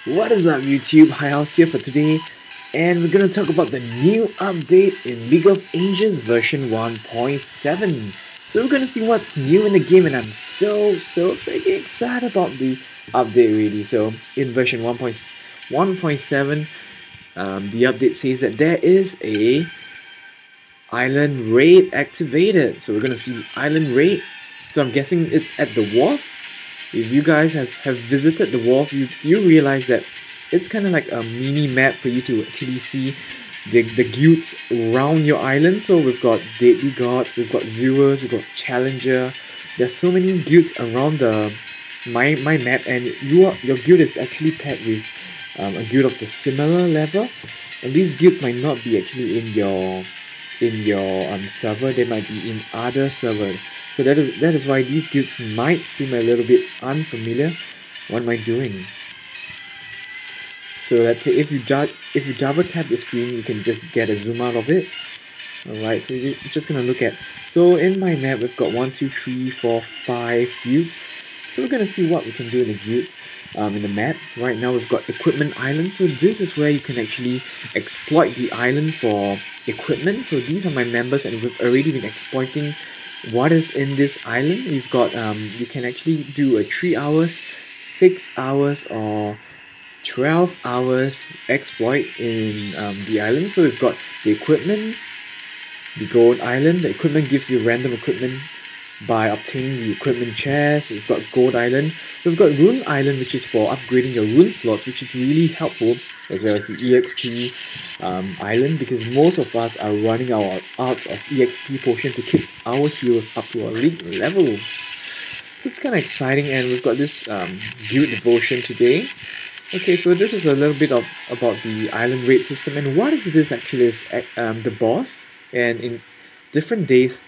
What is up YouTube, SGHihaos here for today, and we're gonna talk about the new update in League of Legends version 1.7. So we're gonna see what's new in the game, and I'm so freaking excited about the update really. So in version 1.7, the update says that there is a island raid activated. So we're gonna see island raid. So I'm guessing it's at the wharf. If you guys have visited the wharf, you realize that it's kind of like a mini map for you to actually see the guilds around your island. So we've got Deadly Gods, we've got Zeros, we've got Challenger. There's so many guilds around my map, and your guild is actually paired with a guild of the similar level. And these guilds might not be actually in your server, they might be in other servers. So that is why these guilds might seem a little bit unfamiliar. What am I doing? So let's say if you double tap the screen, you can just get a zoom out of it. Alright, so we're just gonna look at. So in my map, we've got 1, 2, 3, 4, 5 guilds. So we're gonna see what we can do in the guilds. In the map right now, we've got Equipment Island. So this is where you can actually exploit the island for equipment. So these are my members, and we've already been exploiting what is in this island. We've got you can actually do a 3 hours, 6 hours, or 12 hours exploit in the island. So we've got the equipment, the gold island. The equipment gives you random equipment by obtaining the equipment chest. We've got gold island. We've got Rune Island, which is for upgrading your rune slots, which is really helpful, as well as the EXP island, because most of us are running out of EXP potion to keep our heroes up to our league levels. So it's kind of exciting, and we've got this guild devotion today. Okay, so this is a little bit about the island raid system, and what is this actually is the boss, and in different days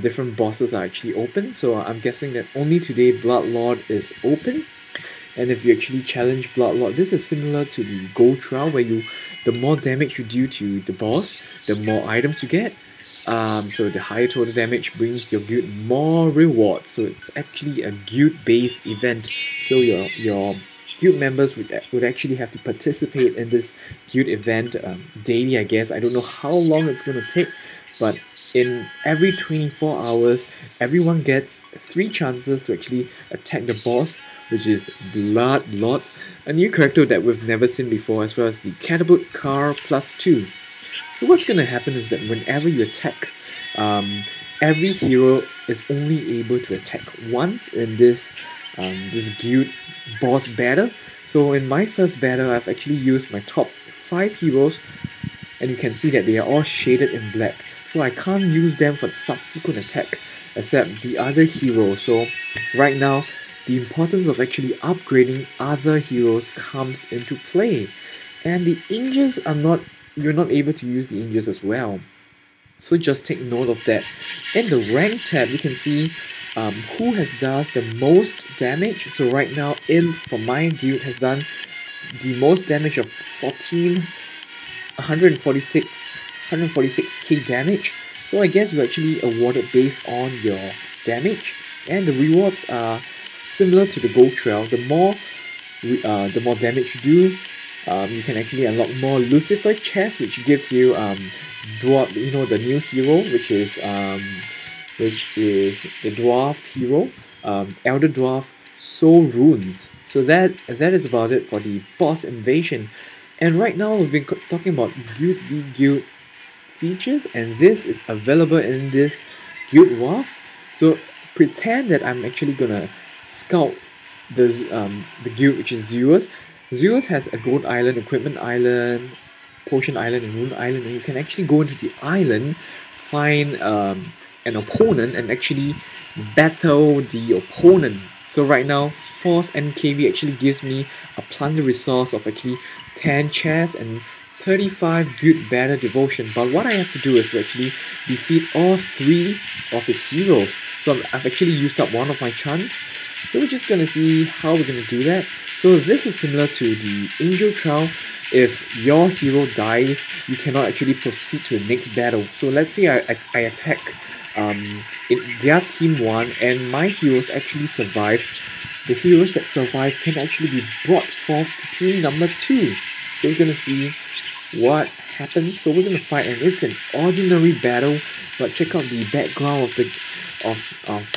different bosses are actually open. So I'm guessing that only today Bloodlord is open, and if you actually challenge Bloodlord, this is similar to the gold trial, where the more damage you do to the boss, the more items you get. So the higher total damage brings your guild more rewards. So it's actually a guild-based event. So your guild members would actually have to participate in this guild event daily, I guess. I don't know how long it's going to take, but in every 24 hours, everyone gets 3 chances to actually attack the boss, which is Bloodlord, a new character that we've never seen before, as well as the Catapult Car +2. So what's going to happen is that whenever you attack, every hero is only able to attack once in this guild boss battle. So in my first battle, I've actually used my top 5 heroes, and you can see that they are all shaded in black. So I can't use them for the subsequent attack except the other hero. So right now, the importance of actually upgrading other heroes comes into play. And the Angels you're not able to use the Angels as well. So just take note of that. In the rank tab, you can see who does the most damage. So right now, for my guild has done the most damage of 146k damage. So I guess you're actually awarded based on your damage, and the rewards are similar to the gold trail. The more damage you do, you can actually unlock more Lucifer chests, which gives you dwarf, the new hero, which is the dwarf hero, Elder Dwarf Soul Runes. So that is about it for the boss invasion. And right now we've been talking about guild v guild features, and this is available in this guild wharf. So pretend that I'm actually gonna scout the guild, which is Zeus. Zeus has a gold island, equipment island, potion island, and rune island, and you can actually go into the island, find an opponent, and actually battle the opponent. So right now, Force NKV actually gives me a plunder resource of actually 10 chests and 35 guild battle devotion. But what I have to do is to actually defeat all 3 of his heroes. So I've actually used up one of my chance. So we're just gonna see how we're gonna do that. So this is similar to the Angel Trial. If your hero dies, you cannot actually proceed to the next battle. So let's say I attack their team 1, and my heroes actually survived the heroes that survive can actually be brought forth to team number 2. So we're gonna see what happens. So we're gonna fight, and it's an ordinary battle, but check out the background of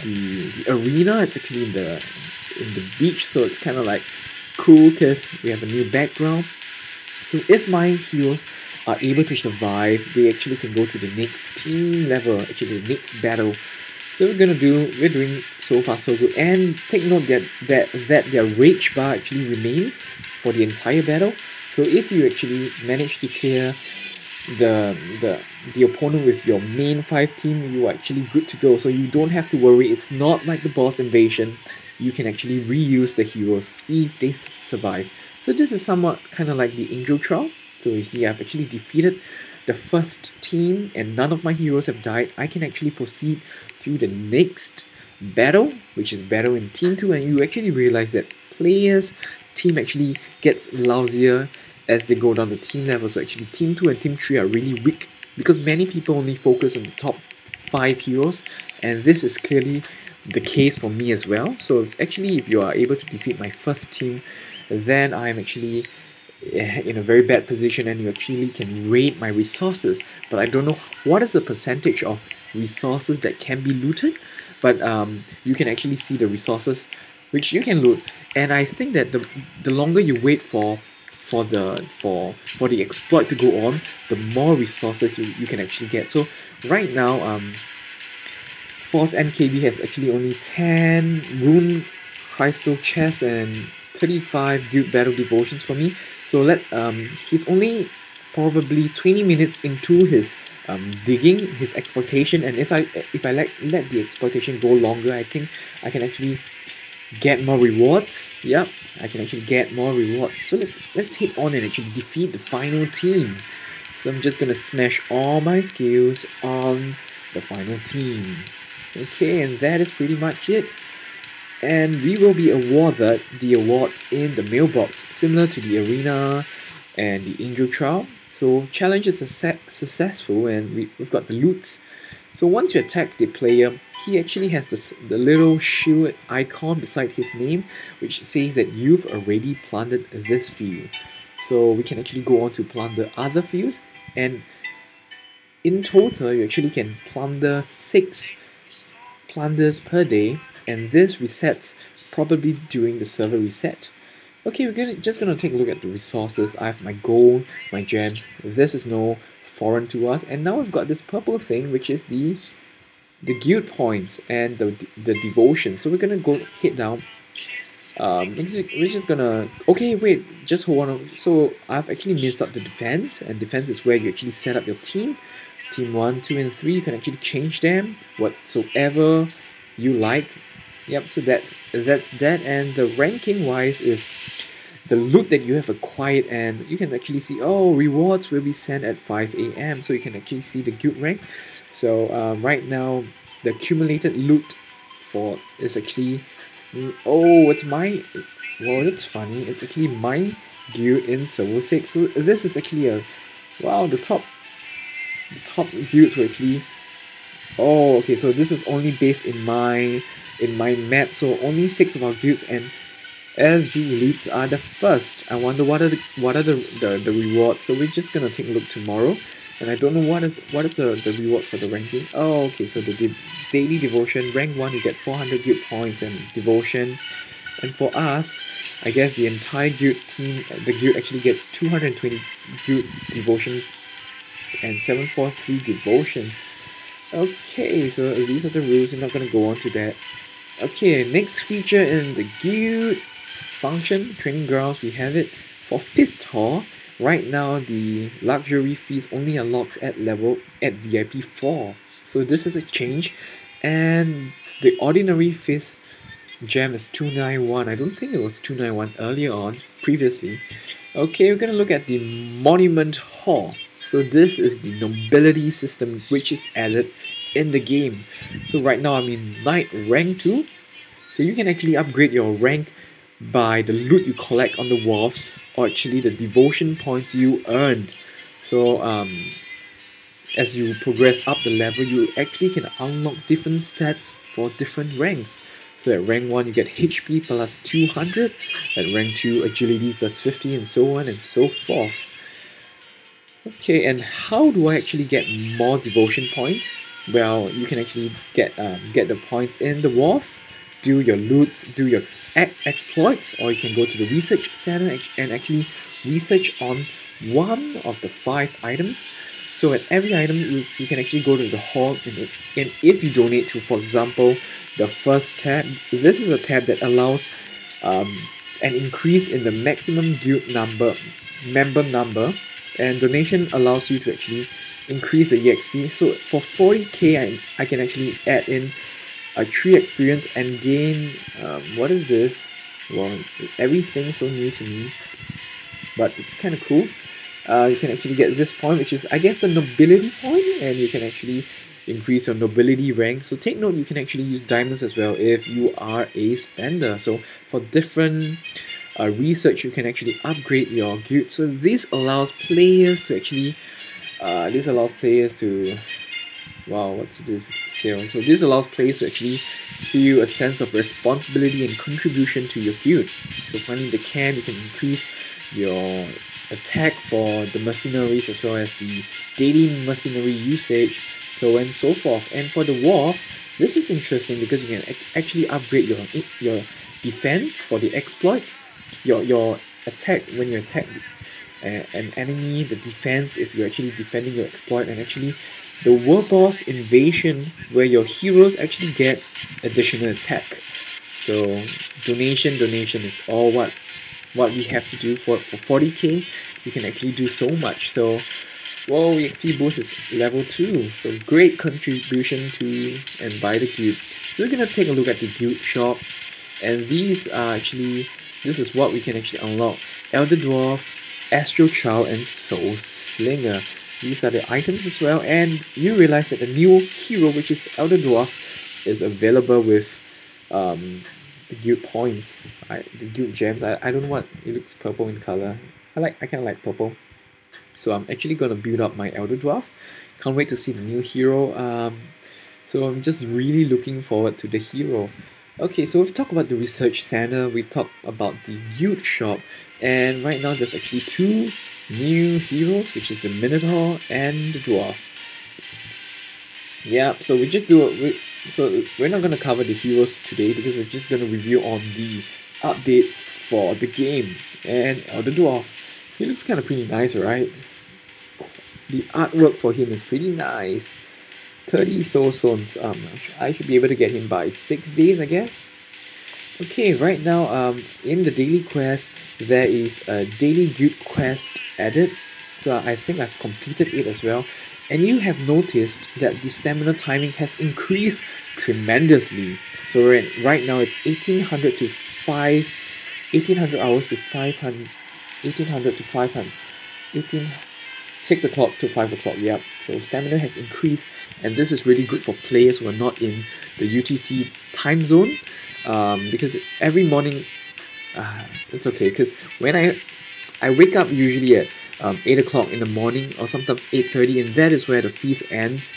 the arena. It's actually in the beach, so it's kind of like cool because we have a new background. So if my heroes are able to survive, they actually can go to the next team level, actually the next battle. So we're doing so far so good. And take note that their rage bar actually remains for the entire battle. So if you actually manage to clear the opponent with your main 5 team, you are actually good to go. So you don't have to worry. It's not like the boss invasion. You can actually reuse the heroes if they survive. So this is somewhat kind of like the Angel Trial. So you see, I've actually defeated the first team and none of my heroes have died. I can actually proceed to the next battle, which is battle in team 2, and you actually realize that players' team actually gets lousier as they go down the team level. So actually team 2 and team 3 are really weak because many people only focus on the top 5 heroes, and this is clearly the case for me as well. So if you are able to defeat my first team, then I'm actually in a very bad position and you actually can raid my resources. But I don't know what is the percentage of resources that can be looted, but you can actually see the resources which you can loot. And I think that the longer you wait for the exploit to go on, the more resources you can actually get. So right now Force NKB has actually only 10 Rune Crystal chests and 35 Guild Battle Devotions for me. So he's only probably 20 minutes into his digging, his exploitation, and if I let the exploitation go longer, I think I can actually get more rewards. Yep, I can actually get more rewards. So let's hit on and actually defeat the final team. So I'm just gonna smash all my skills on the final team. Okay, and that is pretty much it. And we will be awarded the awards in the mailbox, similar to the arena and the Angel Trial. So challenge is successful, and we've got the loots. So once you attack the player, he actually has the little shield icon beside his name, which says that you've already plundered this field. So we can actually go on to plunder other fields, and in total you actually can plunder 6 plunders per day, and this resets probably during the server reset. Okay, we're just gonna take a look at the resources. I have my gold, my gems. This is no foreign to us, and now we've got this purple thing, which is the guild points and the devotion. So we're gonna go head down. We're just gonna. Okay, wait, just hold on. So I've actually missed out the defense, and defense is where you actually set up your team. Team 1, 2, and 3. You can actually change them whatsoever you like. Yep, so that's that. And the ranking wise is the loot that you have acquired, and you can actually see, oh, rewards will be sent at 5 AM, so you can actually see the guild rank. So right now the accumulated loot for is actually, oh, it's my, well, that's funny, it's actually my guild in server 6. So this is actually a, wow, the top guilds were actually, oh, okay, so this is only based in my map, so only 6 of our guilds and SGElites are the first. I wonder what are the rewards. So we're just gonna take a look tomorrow, and I don't know what is the rewards for the ranking. Oh, okay, so the daily devotion, rank 1 you get 400 guild points and devotion, and for us, I guess the entire guild team, the guild actually gets 220 guild devotion and 743 devotion. Okay, so these are the rules. I'm not gonna go on to that. Okay, next feature in the guild function training grounds, we have it for Fist Hall. Right now the luxury feast only unlocks at VIP 4, so this is a change. And the ordinary fist gem is 291. I don't think it was 291 earlier on previously. Okay, we're gonna look at the Monument Hall. So this is the nobility system which is added in the game. So right now I'm in Knight rank 2, so you can actually upgrade your rank by the loot you collect on the wharfs, or actually the devotion points you earned. So as you progress up the level, you actually can unlock different stats for different ranks. So at rank 1 you get HP plus 200, at rank 2 agility plus 50, and so on and so forth. Okay, and how do I actually get more devotion points? Well, you can actually get the points in the wharf, do your loots, do your exploits, or you can go to the research center and actually research on one of the 5 items. So at every item, you can actually go to the hall, and if you donate to, for example, the first tab, this is a tab that allows an increase in the maximum guild member number, and donation allows you to actually increase the EXP. So for 40k, I can actually add in a 3 experience and gain, what is this? Well, everything's so new to me, but it's kind of cool. You can actually get this point, which is, I guess, the nobility point, and you can actually increase your nobility rank. So take note, you can actually use diamonds as well if you are a spender. So for different research, you can actually upgrade your guild. So this allows players to actually wow, what's this sale? So this allows players to actually feel a sense of responsibility and contribution to your guild. So finding the camp, you can increase your attack for the mercenaries as well as the daily mercenary usage, so on and so forth. And for the war, this is interesting because you can actually upgrade your defense for the exploits, your attack when you attack an enemy, the defense if you're actually defending your exploit, and actually the world boss invasion where your heroes actually get additional attack. So donation is all what we have to do for 40k. You can actually do so much. So whoa, EXP boost is level 2, so great contribution to and by the guild. So we're gonna take a look at the guild shop, and these are actually, this is what we can actually unlock: Elder Dwarf, Astral Child, and Soul Slinger. These are the items as well, and you realize that the new hero, which is Elder Dwarf, is available with the guild points, the guild gems. I don't know what, it looks purple in color. I kind of like purple. So I'm actually gonna build up my Elder Dwarf. Can't wait to see the new hero. So I'm just really looking forward to the hero. Okay, so we've talked about the research center, we talked about the guild shop, and right now there's actually 2 new heroes, which is the Minotaur and the Dwarf. Yeah, so we're not gonna cover the heroes today because we're just gonna review on the updates for the game. And the Dwarf, he looks kind of pretty nice, right? The artwork for him is pretty nice. 30 soul stones. I should be able to get him by 6 days, I guess. Okay, right now in the daily quest there is a daily guild quest added. So I think I've completed it as well. And you have noticed that the stamina timing has increased tremendously. So right now it's 1800 hours to 500, 1800 to 500, 6 o'clock to 5 o'clock, yeah. So stamina has increased, and this is really good for players who are not in the UTC time zone, because every morning, it's okay, because when I wake up usually at 8 o'clock in the morning, or sometimes 8:30, and that is where the feast ends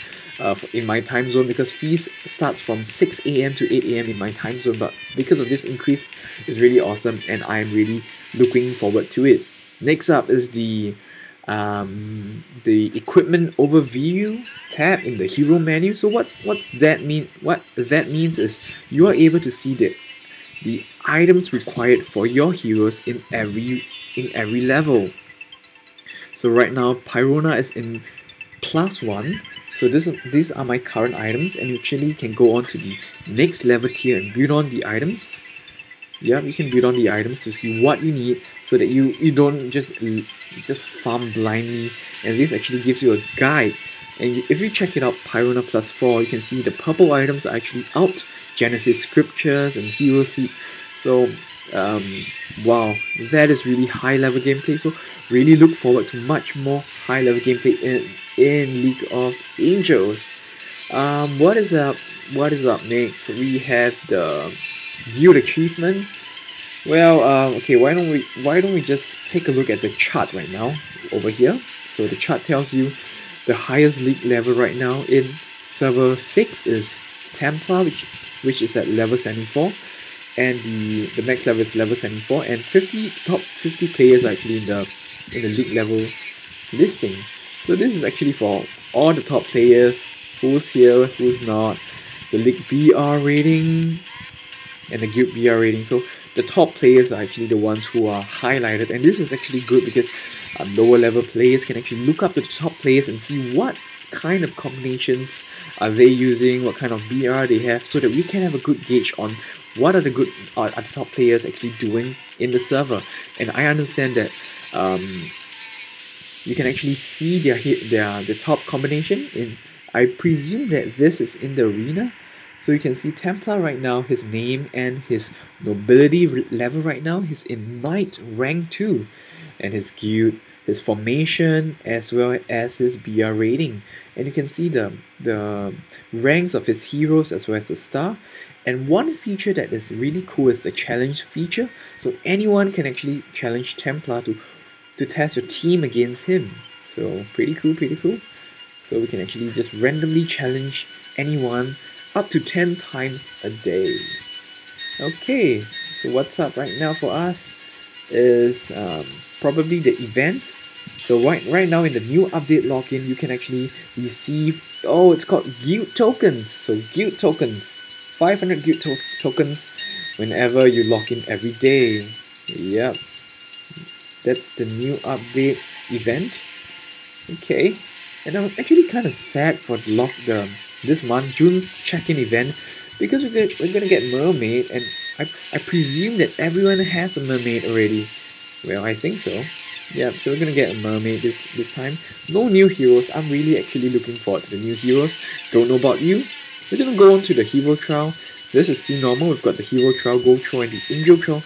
in my time zone, because feast starts from 6 AM to 8 AM in my time zone. But because of this increase, it's really awesome, and I'm really looking forward to it. Next up is the equipment overview tab in the hero menu. So what's that mean? What that means is you are able to see the items required for your heroes in every level. So right now Pyrona is in +1. So these are my current items, and you actually can go on to the next level tier and build on the items. Yeah, you can build on the items to see what you need, so that you don't just farm blindly. And this actually gives you a guide. And if you check it out, Pyrona +4, you can see the purple items are actually out: Genesis Scriptures and Hero Seed. So wow, that is really high level gameplay. So really look forward to much more high level gameplay in League of Angels. What is up next? We have the guild achievement. Well, okay, why don't we just take a look at the chart right now over here. So the chart tells you the highest league level right now in server 6 is Templar, which which is at level 74, and the max level is level 74, and top 50 players are actually in the league level listing. So this is actually for all the top players, who's here, who's not, the league BR rating, and the guild BR rating. So the top players are actually the ones who are highlighted, and this is actually good because lower level players can actually look up to the top players and see what kind of combinations are they using, what kind of BR they have, so that we can have a good gauge on what are the top players actually doing in the server. And I understand that you can actually see the top combination in, I presume that this is in the arena. So you can see Templar right now, his name and his nobility level right now, he's in Knight rank 2, and his guild, his formation, as well as his BR rating. And you can see the ranks of his heroes as well as the star. And one feature that is really cool is the challenge feature. So anyone can actually challenge Templar to test your team against him. So pretty cool, pretty cool. So we can actually just randomly challenge anyone up to 10 times a day. Okay, so what's up right now for us is probably the event. So right now in the new update login, you can actually receive, oh, it's called guild tokens. So guild tokens, 500 guild tokens whenever you log in every day. Yep, that's the new update event. Okay, and I'm actually kind of sad for this month, June's check-in event, because we're gonna get mermaid, and I presume that everyone has a mermaid already. Well, I think so. Yeah, so we're gonna get a mermaid this time. No new heroes. I'm really actually looking forward to the new heroes. Don't know about you. We're gonna go on to the hero trial. This is still normal. We've got the hero trial, gold trial, and the angel trial.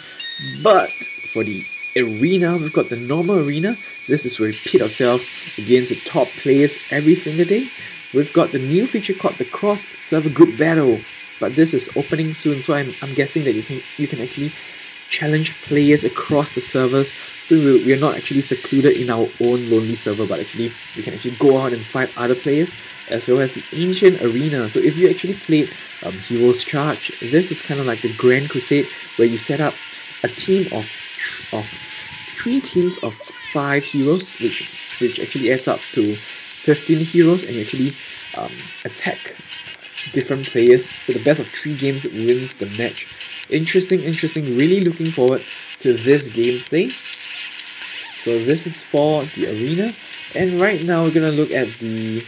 But for the arena, we've got the normal arena. This is where we pit ourselves against the top players every single day. We've got the new feature called the cross server group battle, but this is opening soon, so I'm guessing that you can actually challenge players across the servers. So we are not actually secluded in our own lonely server, but actually we can actually go out and fight other players, as well as the ancient arena. So if you actually played Heroes Charge, this is kind of like the Grand Crusade, where you set up a team of 3 teams of 5 heroes, which actually adds up to 15 heroes, and you actually attack different players. So the best of 3 games wins the match. Interesting. Really looking forward to this gameplay. So this is for the arena, and right now we're gonna look at the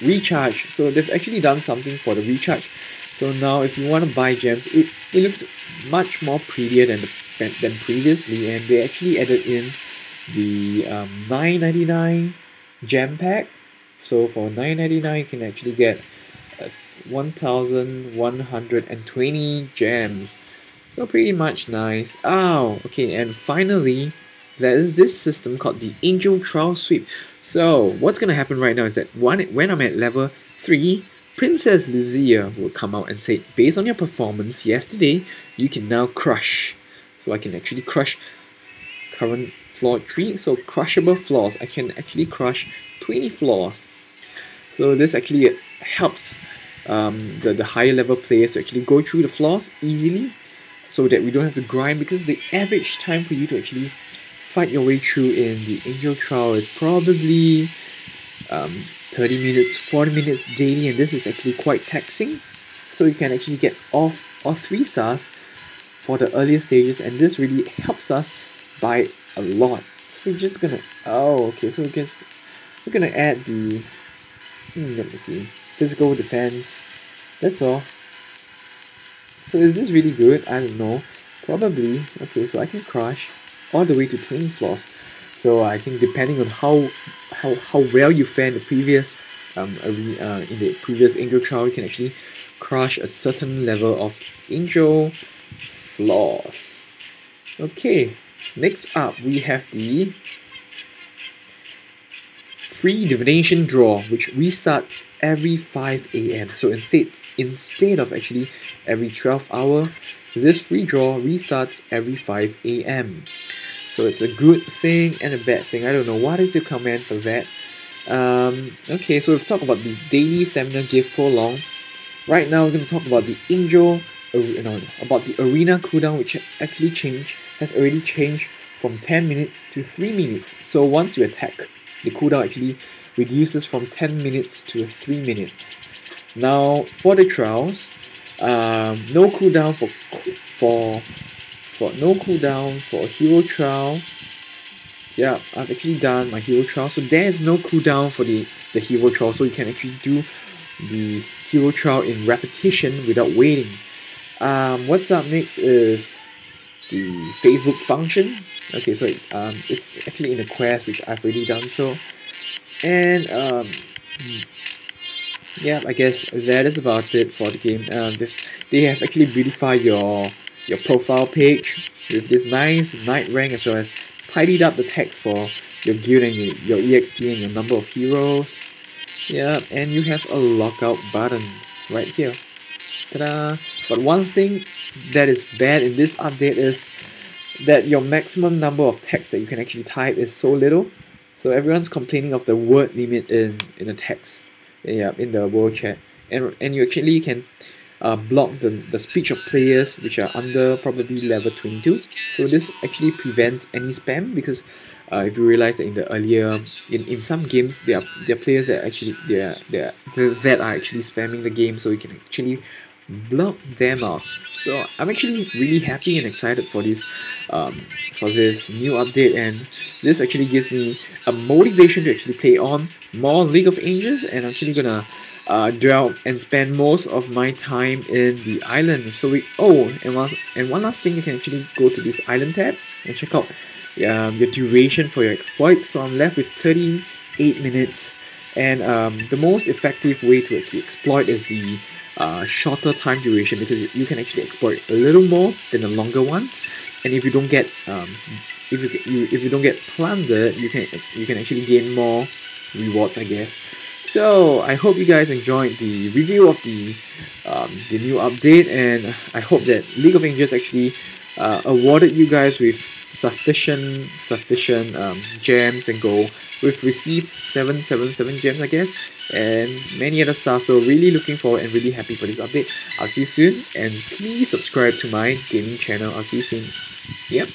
recharge. So they've actually done something for the recharge. So now if you want to buy gems, it looks much more prettier than previously, and they actually added in the $9.99 gem pack. So for $9.99 you can actually get 1,120 gems. So pretty much nice. Oh, okay, and finally there is this system called the Angel Trial Sweep. So what's gonna happen right now is that when I'm at level 3, Princess Lizia will come out and say, based on your performance yesterday, you can now crush. So I can actually crush current floor 3, so crushable floors. I can actually crush 20 floors. So this actually helps the higher level players to actually go through the floors easily, so that we don't have to grind, because the average time for you to actually fight your way through in the Angel Trial is probably 30 minutes, 40 minutes daily, and this is actually quite taxing. So you can actually get off or 3 stars for the earlier stages, and this really helps us by a lot. So we're just gonna, oh, okay, so I guess we're gonna add the, let me see, physical defense. That's all. So is this really good? I don't know. Probably. Okay, so I can crush all the way to 20 floors. So I think depending on how well you fare in the previous Angel Trial, you can actually crush a certain level of Angel floors. Okay, next up we have the free Divination draw, which restarts every 5 AM. So instead of actually every 12 hour, this free draw restarts every 5 AM. So it's a good thing and a bad thing. I don't know, what is your comment for that? Okay, so let's talk about the daily stamina gift prolong. Right now we're going to talk about the Angel, about the arena cooldown, which actually has already changed from 10 minutes to 3 minutes. So once you attack, the cooldown actually reduces from 10 minutes to 3 minutes. Now for the trials, no cooldown for a hero trial. Yeah, I've actually done my hero trial, so there's no cooldown for the hero trial, so you can actually do the hero trial in repetition without waiting. What's up next is the Facebook function. Okay, so it's actually in the quest, which I've already done so. And yeah, I guess that is about it for the game. They have actually beautified your profile page with this nice night rank, as well as tidied up the text for your guild and your EXP and your number of heroes. Yeah, and you have a lockout button right here. Ta-da! But one thing that is bad in this update is that your maximum number of text that you can actually type is so little. So everyone's complaining of the word limit in the text, yeah, in the world chat, and you actually can block the speech of players which are under probably level 22. So this actually prevents any spam, because if you realize that in the earlier in some games there are players that actually that are actually spamming the game, so you can actually block them out. So I'm actually really happy and excited for this new update, and this actually gives me a motivation to actually play on more League of Angels, and I'm actually gonna dwell and spend most of my time in the island. So and one last thing, you can actually go to this island tab and check out your duration for your exploits. So I'm left with 38 minutes, and the most effective way to actually exploit is the shorter time duration, because you can actually exploit a little more than the longer ones. And if you don't get if you don't get plundered, you can actually gain more rewards, I guess. So I hope you guys enjoyed the review of the new update, and I hope that League of Angels actually awarded you guys with sufficient gems and gold. We've received 777 gems, I guess, and many other stuff. So really looking forward and really happy for this update. I'll see you soon, and please subscribe to my gaming channel. I'll see you soon. Yep.